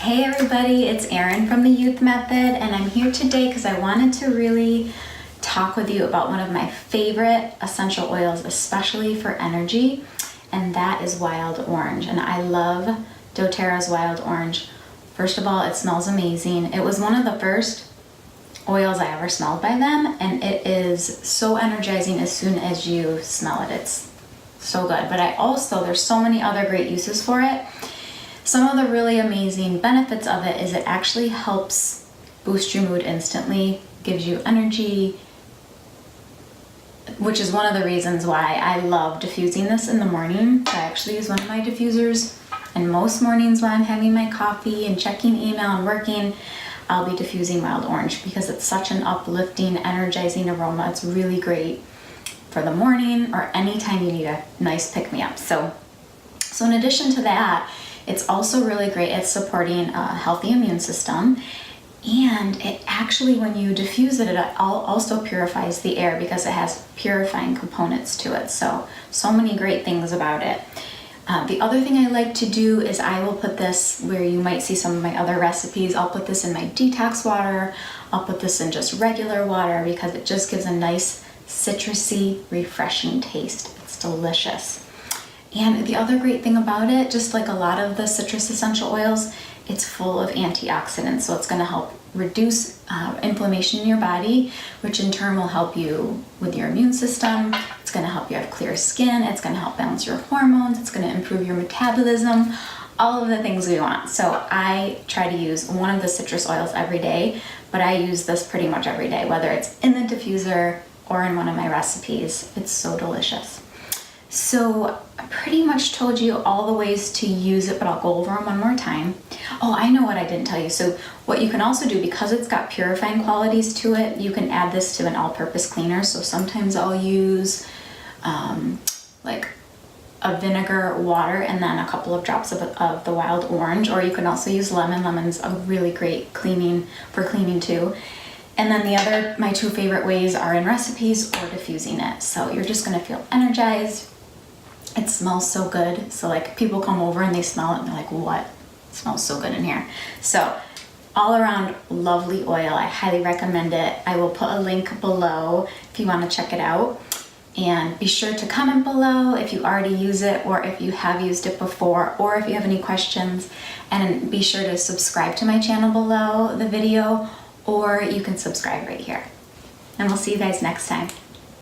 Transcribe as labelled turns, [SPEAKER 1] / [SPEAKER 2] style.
[SPEAKER 1] Hey everybody, it's Erin from the Youth Method, and I'm here today because I wanted to really talk with you about one of my favorite essential oils, especially for energy, and that is wild orange. And I love doTERRA's wild orange. First of all, it smells amazing. It was one of the first oils I ever smelled by them, and it is so energizing as soon as you smell it. It's so good. But there's so many other great uses for it. Some of the really amazing benefits of it is it actually helps boost your mood instantly, gives you energy, which is one of the reasons why I love diffusing this in the morning. I actually use one of my diffusers, and most mornings when I'm having my coffee and checking email and working, I'll be diffusing wild orange because it's such an uplifting, energizing aroma. It's really great for the morning or anytime you need a nice pick-me-up. So in addition to that, it's also really great at supporting a healthy immune system, and it actually, when you diffuse it, it also purifies the air because it has purifying components to it. So many great things about it. The other thing I like to do is I will put this where you might see some of my other recipes. I'll put this in my detox water. I'll put this in just regular water because it just gives a nice citrusy, refreshing taste. It's delicious. And the other great thing about it, just like a lot of the citrus essential oils, it's full of antioxidants. So it's going to help reduce inflammation in your body, which in turn will help you with your immune system. It's going to help you have clear skin. It's going to help balance your hormones. It's going to improve your metabolism, all of the things we want. So I try to use one of the citrus oils every day, but I use this pretty much every day, whether it's in the diffuser or in one of my recipes. It's so delicious. So I pretty much told you all the ways to use it, but I'll go over them one more time. Oh, I know what I didn't tell you. So what you can also do, because it's got purifying qualities to it, you can add this to an all-purpose cleaner. So sometimes I'll use like a vinegar water and then a couple of drops of the wild orange, or you can also use lemon. Lemon's a really great cleaning too. And then my two favorite ways are in recipes or diffusing it. So you're just gonna feel energized. It smells so good. So like people come over and they smell it and they're like, what? It smells so good in here. So all around lovely oil. I highly recommend it. I will put a link below if you want to check it out. And be sure to comment below if you already use it or if you have used it before or if you have any questions. And be sure to subscribe to my channel below the video, or you can subscribe right here. And we'll see you guys next time.